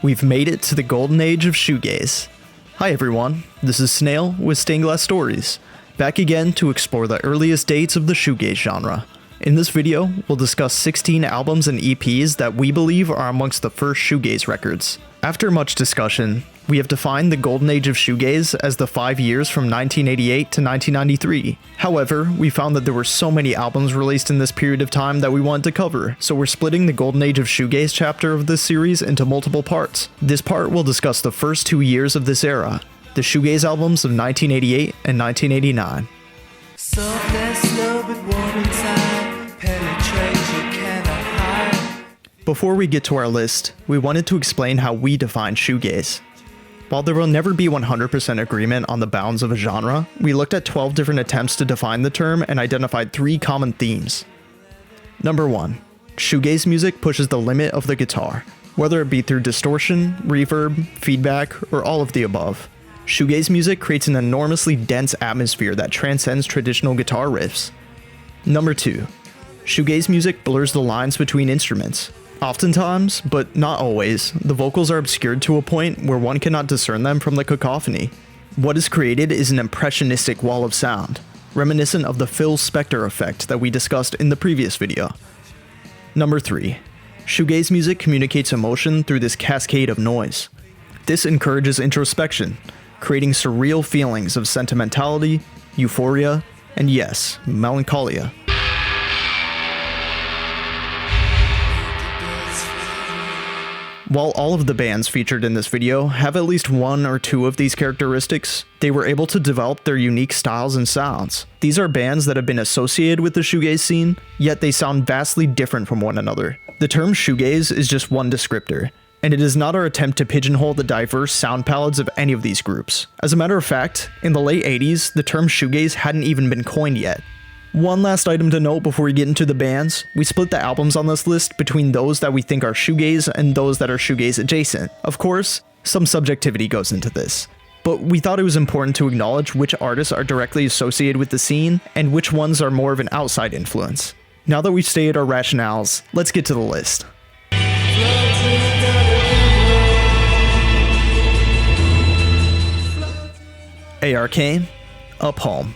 We've made it to the golden age of shoegaze. Hi everyone, this is Snail with Stained Glass Stories, back again to explore the earliest dates of the shoegaze genre. In this video, we'll discuss 16 albums and EPs that we believe are amongst the first shoegaze records. After much discussion, we have defined the golden age of shoegaze as the 5 years from 1988 to 1993. However, we found that there were so many albums released in this period of time that we wanted to cover, so we're splitting the golden age of shoegaze chapter of this series into multiple parts. This part will discuss the first 2 years of this era, the shoegaze albums of 1988 and 1989. Before we get to our list, we wanted to explain how we define shoegaze. While there will never be 100% agreement on the bounds of a genre, we looked at 12 different attempts to define the term and identified 3 common themes. Number 1. Shoegaze music pushes the limit of the guitar, whether it be through distortion, reverb, feedback, or all of the above. Shoegaze music creates an enormously dense atmosphere that transcends traditional guitar riffs. Number 2. Shoegaze music blurs the lines between instruments. Oftentimes, but not always, the vocals are obscured to a point where one cannot discern them from the cacophony. What is created is an impressionistic wall of sound, reminiscent of the Phil Spector effect that we discussed in the previous video. Number 3. Shoegaze music communicates emotion through this cascade of noise. This encourages introspection, creating surreal feelings of sentimentality, euphoria, and yes, melancholia. While all of the bands featured in this video have at least 1 or 2 of these characteristics, they were able to develop their unique styles and sounds. These are bands that have been associated with the shoegaze scene, yet they sound vastly different from one another. The term shoegaze is just one descriptor, and it is not our attempt to pigeonhole the diverse sound palettes of any of these groups. As a matter of fact, in the late 80s, the term shoegaze hadn't even been coined yet. One last item to note before we get into the bands, we split the albums on this list between those that we think are shoegaze and those that are shoegaze adjacent. Of course, some subjectivity goes into this, but we thought it was important to acknowledge which artists are directly associated with the scene and which ones are more of an outside influence. Now that we've stated our rationales, let's get to the list. A.R. Kane, Up Home.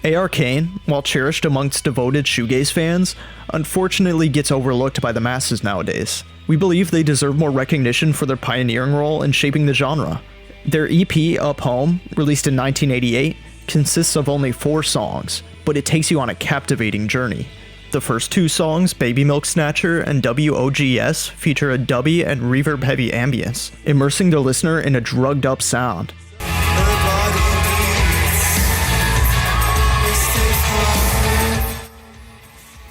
A.R. Kane, while cherished amongst devoted shoegaze fans, unfortunately gets overlooked by the masses nowadays. We believe they deserve more recognition for their pioneering role in shaping the genre. Their EP, Up Home, released in 1988, consists of only 4 songs, but it takes you on a captivating journey. The first 2 songs, Baby Milk Snatcher and W.O.G.S, feature a dubby and reverb-heavy ambience, immersing the listener in a drugged-up sound.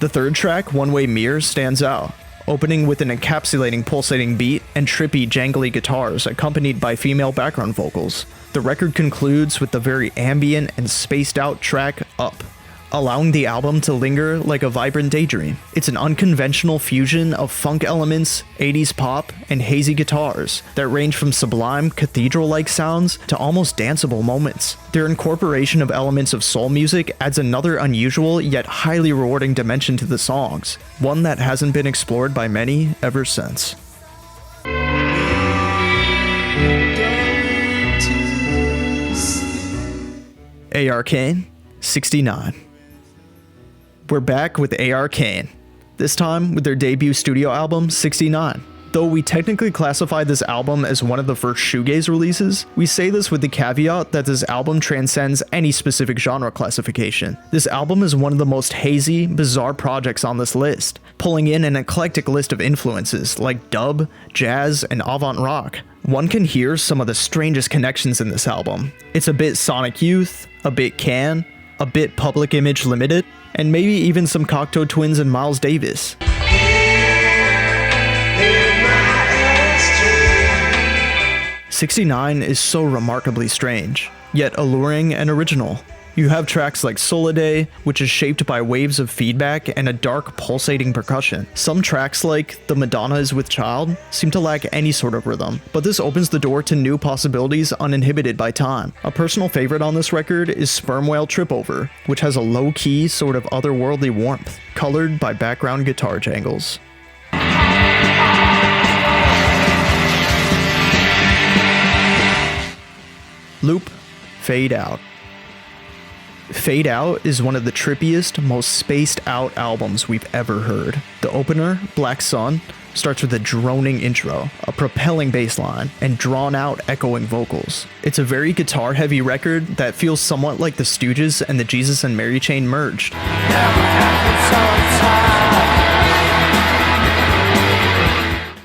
The third track, One Way Mirror, stands out, opening with an encapsulating pulsating beat and trippy jangly guitars accompanied by female background vocals. The record concludes with the very ambient and spaced out track Up, allowing the album to linger like a vibrant daydream. It's an unconventional fusion of funk elements, 80s pop, and hazy guitars that range from sublime, cathedral-like sounds to almost danceable moments. Their incorporation of elements of soul music adds another unusual yet highly rewarding dimension to the songs, one that hasn't been explored by many ever since. A.R. Kane, 69. We're back with A.R. Kane, this time with their debut studio album, 69. Though we technically classify this album as one of the first shoegaze releases, we say this with the caveat that this album transcends any specific genre classification. This album is one of the most hazy, bizarre projects on this list, pulling in an eclectic list of influences like dub, jazz, and avant rock. One can hear some of the strangest connections in this album. It's a bit Sonic Youth, a bit Can, a bit Public Image Limited, and maybe even some Cocteau Twins and Miles Davis. '69 is so remarkably strange, yet alluring and original. You have tracks like Sulliday, which is shaped by waves of feedback and a dark pulsating percussion. Some tracks like The Madonna Is With Child seem to lack any sort of rhythm, but this opens the door to new possibilities uninhibited by time. A personal favorite on this record is Spermwhale Trip Over, which has a low-key, sort of otherworldly warmth, colored by background guitar jangles. Loop, fade out. Fade Out is one of the trippiest, most spaced out albums we've ever heard. The opener, Black Sun, starts with a droning intro, a propelling bass line, and drawn out echoing vocals. It's a very guitar heavy record that feels somewhat like the Stooges and the Jesus and Mary Chain merged.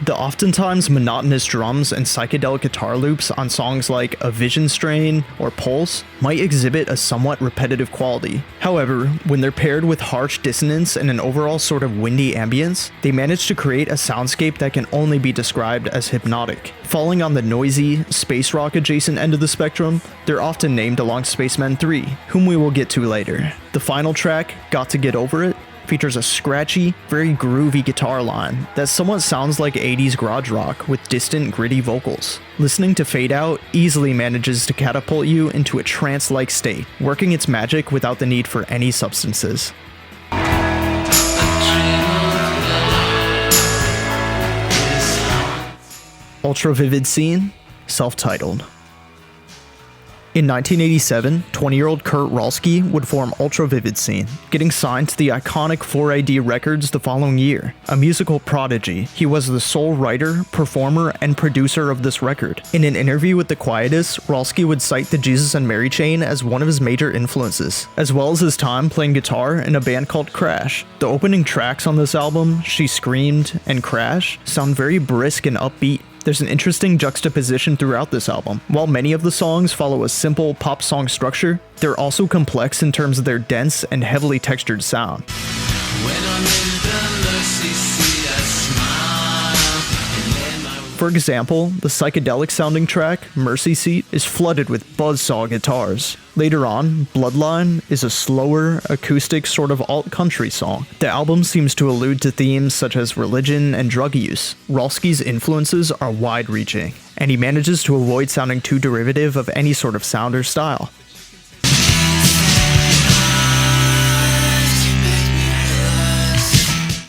The oftentimes monotonous drums and psychedelic guitar loops on songs like A Vision Strain or Pulse might exhibit a somewhat repetitive quality. However, when they're paired with harsh dissonance and an overall sort of windy ambience, they manage to create a soundscape that can only be described as hypnotic. Falling on the noisy, space rock adjacent end of the spectrum, they're often named along Spacemen 3, whom we will get to later. The final track, Got to Get Over It, features a scratchy, very groovy guitar line that somewhat sounds like 80s garage rock with distant, gritty vocals. Listening to Fade Out easily manages to catapult you into a trance-like state, working its magic without the need for any substances. Ultra Vivid Scene, self-titled. In 1987, 20-year-old Kurt Rolski would form Ultra Vivid Scene, getting signed to the iconic 4AD Records the following year. A musical prodigy, he was the sole writer, performer, and producer of this record. In an interview with The Quietus, Rolski would cite the Jesus and Mary Chain as one of his major influences, as well as his time playing guitar in a band called Crash. The opening tracks on this album, She Screamed and Crash, sound very brisk and upbeat. There's an interesting juxtaposition throughout this album. While many of the songs follow a simple pop song structure, they're also complex in terms of their dense and heavily textured sound. For example, the psychedelic sounding track, Mercy Seat, is flooded with buzzsaw guitars. Later on, Bloodline is a slower, acoustic sort of alt-country song. The album seems to allude to themes such as religion and drug use. Rolski's influences are wide-reaching, and he manages to avoid sounding too derivative of any sort of sound or style.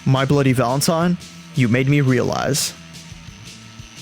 My Bloody Valentine, You Made Me Realize.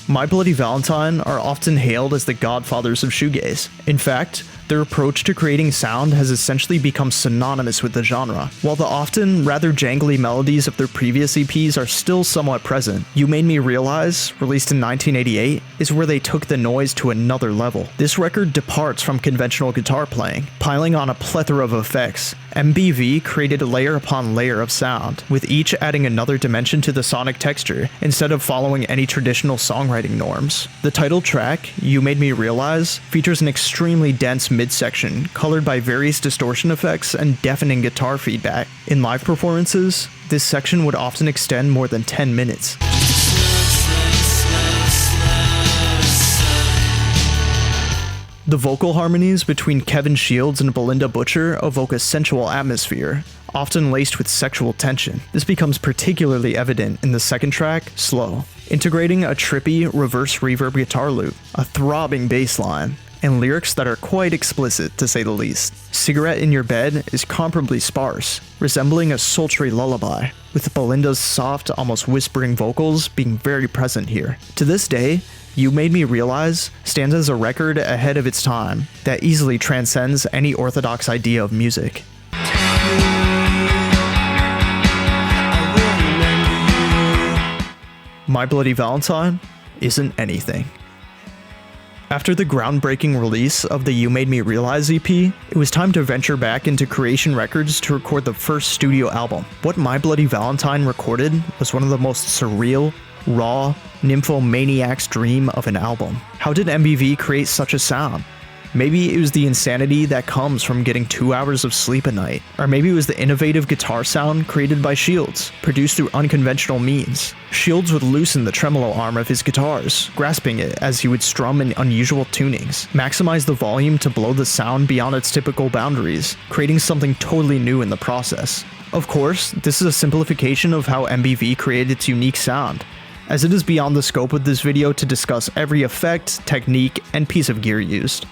My Bloody Valentine are often hailed as the godfathers of shoegaze. In fact, their approach to creating sound has essentially become synonymous with the genre. While the often rather jangly melodies of their previous EPs are still somewhat present, You Made Me Realize, released in 1988, is where they took the noise to another level. This record departs from conventional guitar playing, piling on a plethora of effects. MBV created layer upon layer of sound, with each adding another dimension to the sonic texture, instead of following any traditional songwriting norms. The title track, You Made Me Realize, features an extremely dense midsection, colored by various distortion effects and deafening guitar feedback. In live performances, this section would often extend more than 10 minutes. The vocal harmonies between Kevin Shields and Belinda Butcher evoke a sensual atmosphere, often laced with sexual tension. This becomes particularly evident in the second track, Slow, integrating a trippy reverse reverb guitar loop, a throbbing bass line, and lyrics that are quite explicit to say the least. Cigarette in Your Bed is comparably sparse, resembling a sultry lullaby, with Belinda's soft, almost whispering vocals being very present here. To this day, You Made Me Realize stands as a record ahead of its time that easily transcends any orthodox idea of music. My Bloody Valentine isn't anything. After the groundbreaking release of the You Made Me Realize EP, it was time to venture back into Creation Records to record the first studio album. What My Bloody Valentine recorded was one of the most surreal, raw, nymphomaniac's dream of an album. How did MBV create such a sound? Maybe it was the insanity that comes from getting 2 hours of sleep a night. Or maybe it was the innovative guitar sound created by Shields, produced through unconventional means. Shields would loosen the tremolo arm of his guitars, grasping it as he would strum in unusual tunings, maximize the volume to blow the sound beyond its typical boundaries, creating something totally new in the process. Of course, this is a simplification of how MBV created its unique sound, as it is beyond the scope of this video to discuss every effect, technique, and piece of gear used.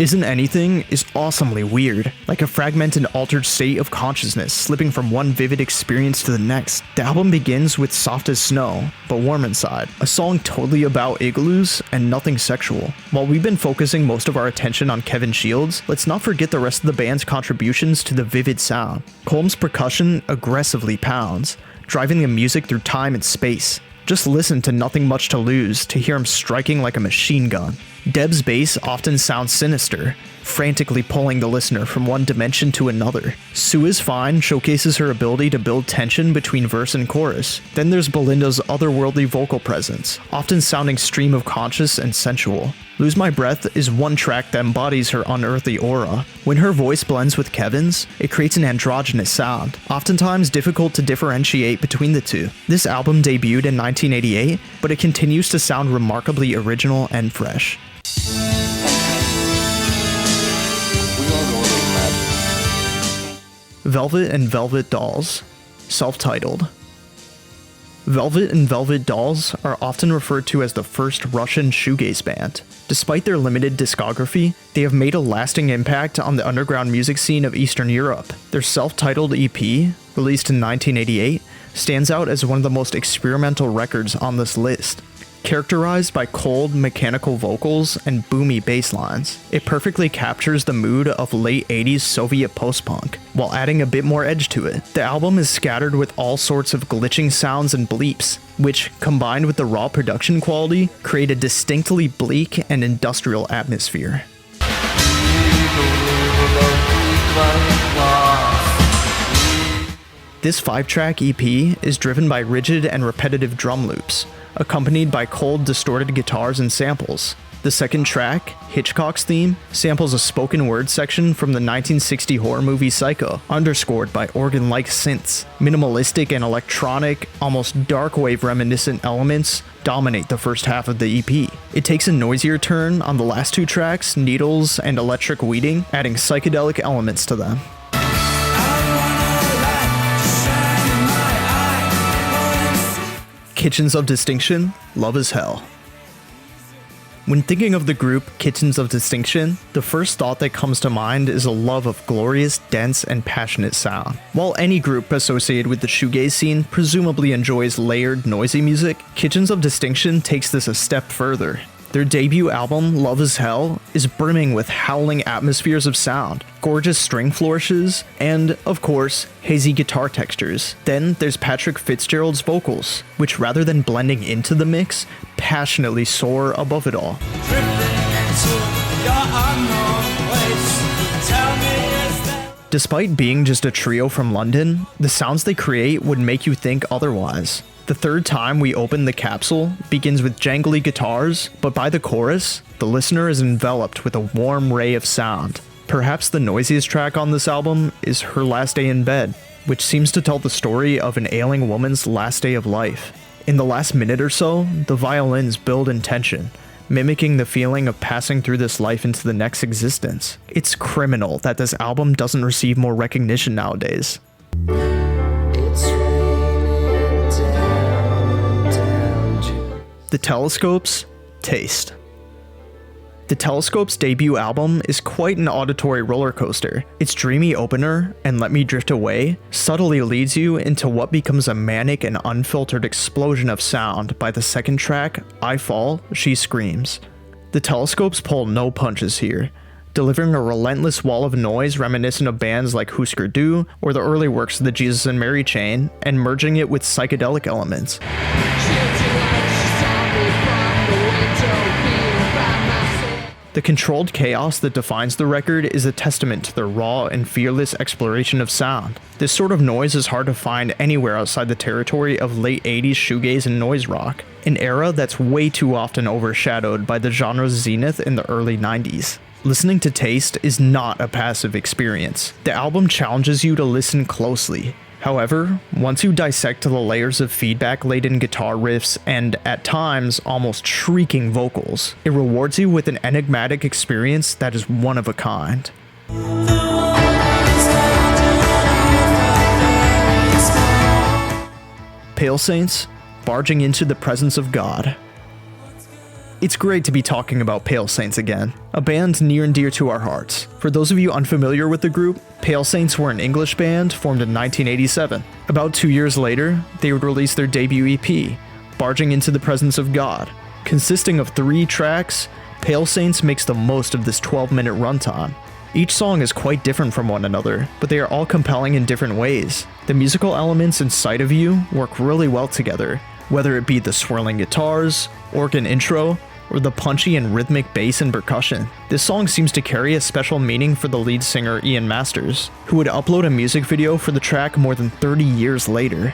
Isn't Anything is awesomely weird, like a fragmented altered state of consciousness slipping from one vivid experience to the next. The album begins with Soft as Snow, but Warm Inside, a song totally about igloos and nothing sexual. While we've been focusing most of our attention on Kevin Shields, let's not forget the rest of the band's contributions to the vivid sound. Colm's percussion aggressively pounds, driving the music through time and space. Just listen to Nothing Much to Lose to hear him striking like a machine gun. Deb's bass often sounds sinister, frantically pulling the listener from one dimension to another. Sue Is Fine showcases her ability to build tension between verse and chorus. Then there's Belinda's otherworldly vocal presence, often sounding stream of conscious and sensual. Lose My Breath is one track that embodies her unearthly aura. When her voice blends with Kevin's, it creates an androgynous sound, oftentimes difficult to differentiate between the two. This album debuted in 1988, but it continues to sound remarkably original and fresh. Velvet and Velvet Dolls, self-titled. Velvet and Velvet Dolls are often referred to as the first Russian shoegaze band. Despite their limited discography, they have made a lasting impact on the underground music scene of Eastern Europe. Their self-titled EP, released in 1988, stands out as one of the most experimental records on this list. Characterized by cold, mechanical vocals and boomy bass lines, it perfectly captures the mood of late 80s Soviet post-punk, while adding a bit more edge to it. The album is scattered with all sorts of glitching sounds and bleeps, which, combined with the raw production quality, create a distinctly bleak and industrial atmosphere. This 5-track EP is driven by rigid and repetitive drum loops, accompanied by cold, distorted guitars and samples. The second track, Hitchcock's Theme, samples a spoken word section from the 1960 horror movie Psycho, underscored by organ-like synths. Minimalistic and electronic, almost dark wave reminiscent elements dominate the first half of the EP. It takes a noisier turn on the last two tracks, Needles and Electric Weeding, adding psychedelic elements to them. Kitchens of Distinction, Love Is Hell. When thinking of the group Kitchens of Distinction, the first thought that comes to mind is a love of glorious, dense, and passionate sound. While any group associated with the shoegaze scene presumably enjoys layered, noisy music, Kitchens of Distinction takes this a step further. Their debut album, Love Is Hell, is brimming with howling atmospheres of sound, gorgeous string flourishes, and, of course, hazy guitar textures. Then there's Patrick Fitzgerald's vocals, which rather than blending into the mix, passionately soar above it all. Despite being just a trio from London, the sounds they create would make you think otherwise. The third time we open the capsule begins with jangly guitars, but by the chorus, the listener is enveloped with a warm ray of sound. Perhaps the noisiest track on this album is Her Last Day in Bed, which seems to tell the story of an ailing woman's last day of life. In the last minute or so, the violins build in tension, mimicking the feeling of passing through this life into the next existence. It's criminal that this album doesn't receive more recognition nowadays. The Telescope's Taste. The Telescope's debut album is quite an auditory roller coaster. Its dreamy opener, and Let Me Drift Away, subtly leads you into what becomes a manic and unfiltered explosion of sound by the second track, I Fall, She Screams. The Telescopes pull no punches here, delivering a relentless wall of noise reminiscent of bands like Husker Du or the early works of the Jesus and Mary chain, and merging it with psychedelic elements. The controlled chaos that defines the record is a testament to their raw and fearless exploration of sound. This sort of noise is hard to find anywhere outside the territory of late 80s shoegaze and noise rock, an era that's way too often overshadowed by the genre's zenith in the early 90s. Listening to Taste is not a passive experience. The album challenges you to listen closely. However, once you dissect the layers of feedback-laden guitar riffs and, at times, almost shrieking vocals, it rewards you with an enigmatic experience that is one of a kind. Pale Saints, Barging into the Presence of God. It's great to be talking about Pale Saints again, a band near and dear to our hearts. For those of you unfamiliar with the group, Pale Saints were an English band formed in 1987. About 2 years later, they would release their debut EP, Barging into the Presence of God. Consisting of 3 tracks, Pale Saints makes the most of this 12-minute runtime. Each song is quite different from one another, but they are all compelling in different ways. The musical elements in Sight of You work really well together, whether it be the swirling guitars, organ intro, or the punchy and rhythmic bass and percussion. This song seems to carry a special meaning for the lead singer Ian Masters, who would upload a music video for the track more than 30 years later.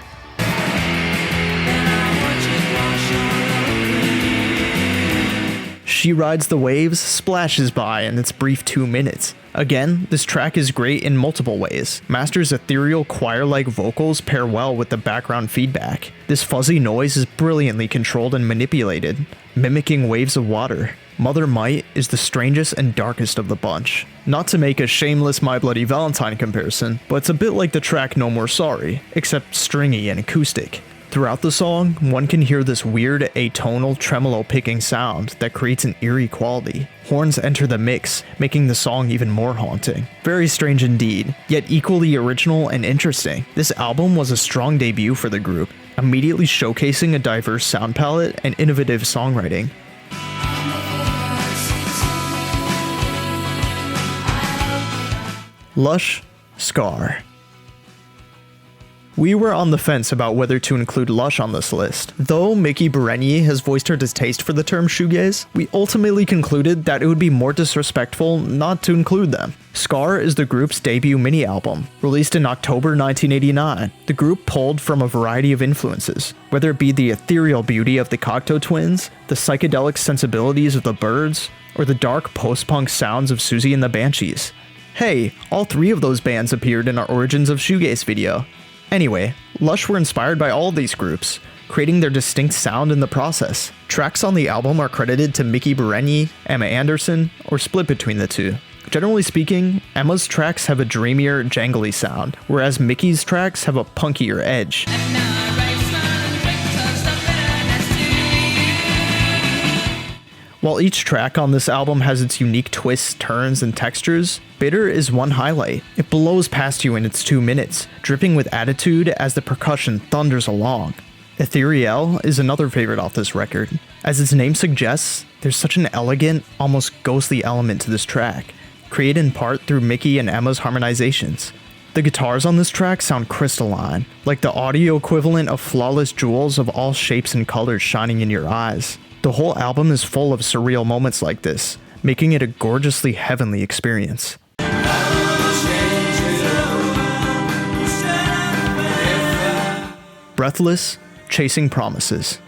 She Rides the Waves splashes by in its brief 2 minutes. Again, this track is great in multiple ways. Masters' ethereal choir-like vocals pair well with the background feedback. This fuzzy noise is brilliantly controlled and manipulated, mimicking waves of water. Mother Might is the strangest and darkest of the bunch. Not to make a shameless My Bloody Valentine comparison, but it's a bit like the track No More Sorry, except stringy and acoustic. Throughout the song, one can hear this weird atonal tremolo picking sound that creates an eerie quality. Horns enter the mix, making the song even more haunting. Very strange indeed, yet equally original and interesting. This album was a strong debut for the group, immediately showcasing a diverse sound palette and innovative songwriting. Lush, Scar. We were on the fence about whether to include Lush on this list. Though Miki Berenyi has voiced her distaste for the term shoegaze, we ultimately concluded that it would be more disrespectful not to include them. Scar is the group's debut mini-album, released in October 1989. The group pulled from a variety of influences, whether it be the ethereal beauty of the Cocteau Twins, the psychedelic sensibilities of the Byrds, or the dark post-punk sounds of Susie and the Banshees. Hey, all 3 of those bands appeared in our Origins of Shoegaze video. Anyway, Lush were inspired by all of these groups, creating their distinct sound in the process. Tracks on the album are credited to Miki Berenyi, Emma Anderson, or split between the two. Generally speaking, Emma's tracks have a dreamier, jangly sound, whereas Miki's tracks have a punkier edge. While each track on this album has its unique twists, turns, and textures, Bitter is one highlight. It blows past you in its 2 minutes, dripping with attitude as the percussion thunders along. Ethereal is another favorite off this record. As its name suggests, there's such an elegant, almost ghostly element to this track, created in part through Miki and Emma's harmonizations. The guitars on this track sound crystalline, like the audio equivalent of flawless jewels of all shapes and colors shining in your eyes. The whole album is full of surreal moments like this, making it a gorgeously heavenly experience. Breathless, Chasing Promises.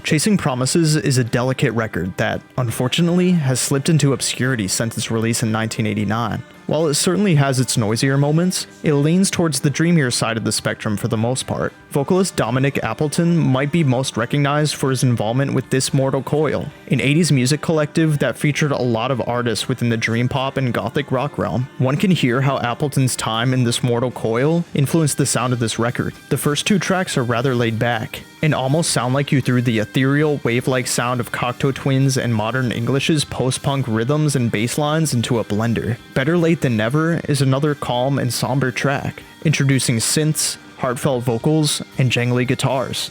Chasing Promises is a delicate record that, unfortunately, has slipped into obscurity since its release in 1989. While it certainly has its noisier moments, it leans towards the dreamier side of the spectrum for the most part. Vocalist Dominic Appleton might be most recognized for his involvement with This Mortal Coil, an 80s music collective that featured a lot of artists within the dream pop and gothic rock realm. One can hear how Appleton's time in This Mortal Coil influenced the sound of this record. The first 2 tracks are rather laid back, and almost sound like you threw the ethereal, wave-like sound of Cocteau Twins and Modern English's post-punk rhythms and bass lines into a blender. Better Late Than Never is another calm and somber track, introducing synths, heartfelt vocals, and jangly guitars.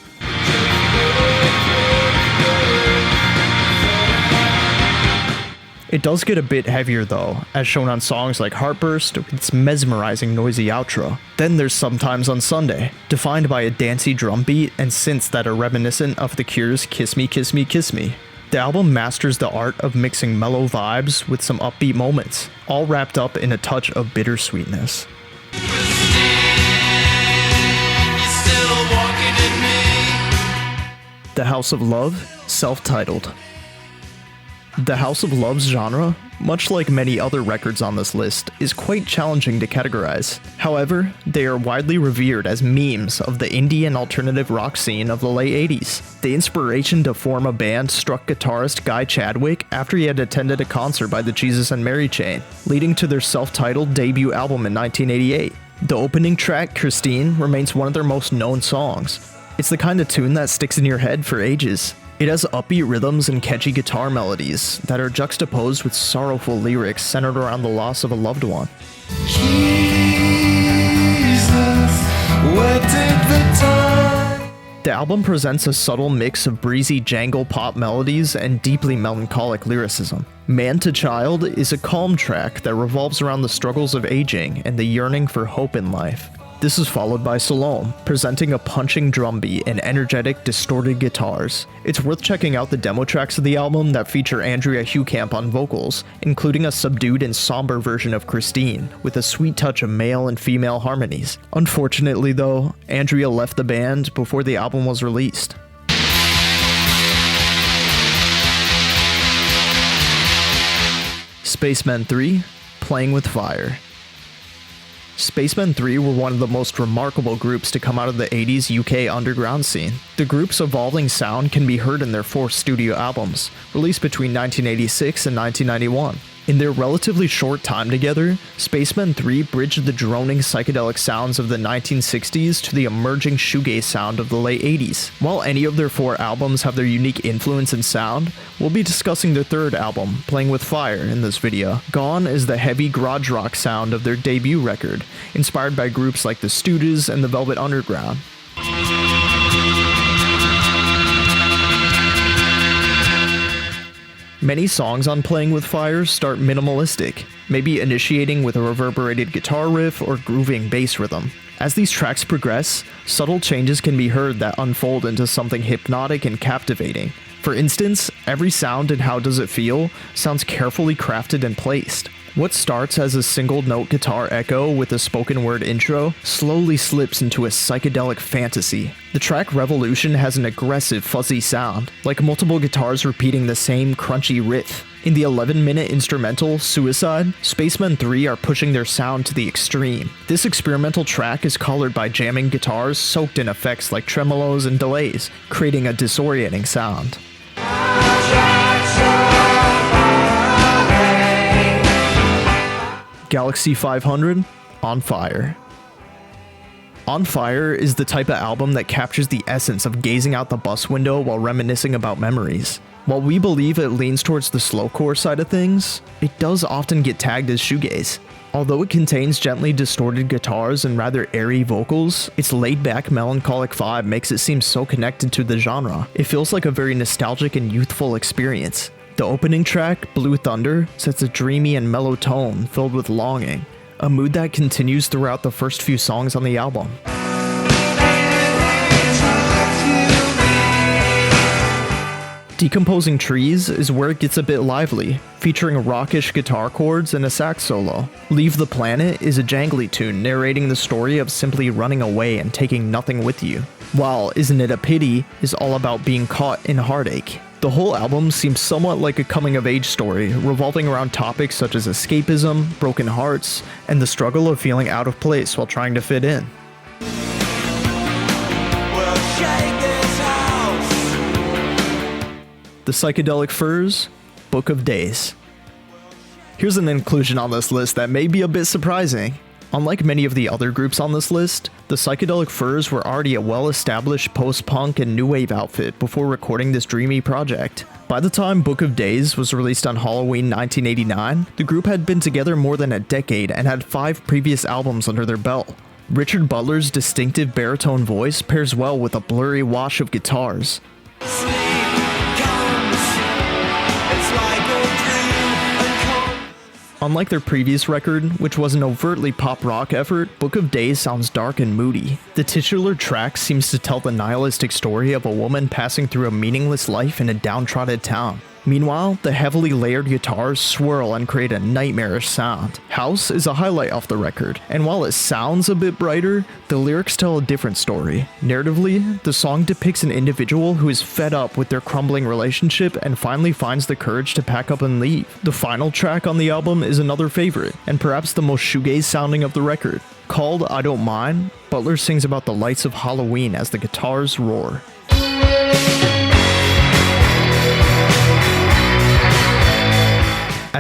It does get a bit heavier though, as shown on songs like Heartburst with its mesmerizing noisy outro. Then there's Sometimes on Sunday, defined by a dancey drum beat and synths that are reminiscent of The Cure's Kiss Me, Kiss Me, Kiss Me. The album masters the art of mixing mellow vibes with some upbeat moments, all wrapped up in a touch of bittersweetness. The House of Love, self-titled. The House of Love's genre, much like many other records on this list, is quite challenging to categorize. However, they are widely revered as memes of the indie and alternative rock scene of the late 80s. The inspiration to form a band struck guitarist Guy Chadwick after he had attended a concert by the Jesus and Mary Chain, leading to their self-titled debut album in 1988. The opening track, Christine, remains one of their most known songs. It's the kind of tune that sticks in your head for ages. It has upbeat rhythms and catchy guitar melodies that are juxtaposed with sorrowful lyrics centered around the loss of a loved one. The album presents a subtle mix of breezy jangle pop melodies and deeply melancholic lyricism. Man to Child is a calm track that revolves around the struggles of aging and the yearning for hope in life. This is followed by Salome, presenting a punching drum beat and energetic, distorted guitars. It's worth checking out the demo tracks of the album that feature Andrea Huecamp on vocals, including a subdued and somber version of Christine, with a sweet touch of male and female harmonies. Unfortunately though, Andrea left the band before the album was released. Spacemen 3, Playing with Fire. Spacemen 3 were one of the most remarkable groups to come out of the 80s UK underground scene. The group's evolving sound can be heard in their 4 studio albums, released between 1986 and 1991. In their relatively short time together, Spacemen 3 bridged the droning psychedelic sounds of the 1960s to the emerging shoegaze sound of the late 80s. While any of their 4 albums have their unique influence and sound, we'll be discussing their 3rd album, Playing with Fire, in this video. Gone is the heavy garage rock sound of their debut record, inspired by groups like the Stooges and the Velvet Underground. Many songs on Playing with Fire start minimalistic, maybe initiating with a reverberated guitar riff or grooving bass rhythm. As these tracks progress, subtle changes can be heard that unfold into something hypnotic and captivating. For instance, every sound in How Does It Feel sounds carefully crafted and placed. What starts as a single-note guitar echo with a spoken word intro slowly slips into a psychedelic fantasy. The track Revolution has an aggressive, fuzzy sound, like multiple guitars repeating the same crunchy riff. In the 11-minute instrumental, Suicide, Spacemen 3 are pushing their sound to the extreme. This experimental track is colored by jamming guitars soaked in effects like tremolos and delays, creating a disorienting sound. Galaxie 500, On Fire. On Fire is the type of album that captures the essence of gazing out the bus window while reminiscing about memories. While we believe it leans towards the slowcore side of things, it does often get tagged as shoegaze. Although it contains gently distorted guitars and rather airy vocals, its laid-back melancholic vibe makes it seem so connected to the genre. It feels like a very nostalgic and youthful experience. The opening track, Blue Thunder, sets a dreamy and mellow tone filled with longing, a mood that continues throughout the first few songs on the album. Decomposing Trees is where it gets a bit lively, featuring rockish guitar chords and a sax solo. Leave the Planet is a jangly tune narrating the story of simply running away and taking nothing with you, while Isn't It a Pity is all about being caught in heartache. The whole album seems somewhat like a coming-of-age story, revolving around topics such as escapism, broken hearts, and the struggle of feeling out of place while trying to fit in. The Psychedelic Furs, Book of Days. Here's an inclusion on this list that may be a bit surprising. Unlike many of the other groups on this list, the Psychedelic Furs were already a well-established post-punk and new wave outfit before recording this dreamy project. By the time Book of Days was released on Halloween 1989, the group had been together more than a decade and had 5 previous albums under their belt. Richard Butler's distinctive baritone voice pairs well with a blurry wash of guitars. Unlike their previous record, which was an overtly pop-rock effort, Book of Days sounds dark and moody. The titular track seems to tell the nihilistic story of a woman passing through a meaningless life in a downtrodden town. Meanwhile, the heavily layered guitars swirl and create a nightmarish sound. House is a highlight off the record, and while it sounds a bit brighter, the lyrics tell a different story. Narratively, the song depicts an individual who is fed up with their crumbling relationship and finally finds the courage to pack up and leave. The final track on the album is another favorite, and perhaps the most shoegaze sounding of the record. Called I Don't Mind, Butler sings about the lights of Halloween as the guitars roar.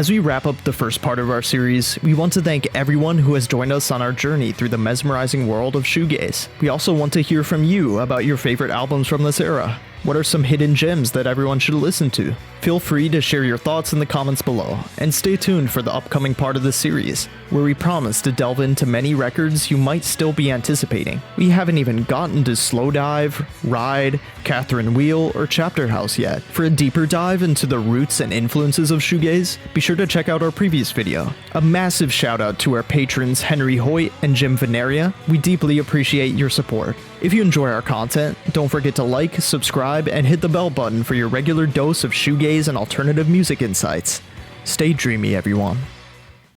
As we wrap up the first part of our series, we want to thank everyone who has joined us on our journey through the mesmerizing world of shoegaze. We also want to hear from you about your favorite albums from this era. What are some hidden gems that everyone should listen to? Feel free to share your thoughts in the comments below, and stay tuned for the upcoming part of the series, where we promise to delve into many records you might still be anticipating. We haven't even gotten to Slow Dive, Ride, Catherine Wheel, or Chapter House yet. For a deeper dive into the roots and influences of shoegaze, be sure to check out our previous video. A massive shout out to our patrons Henry Hoyt and Jim Veneria. We deeply appreciate your support. If you enjoy our content, don't forget to like, subscribe, and hit the bell button for your regular dose of shoegaze and alternative music insights. Stay dreamy, everyone.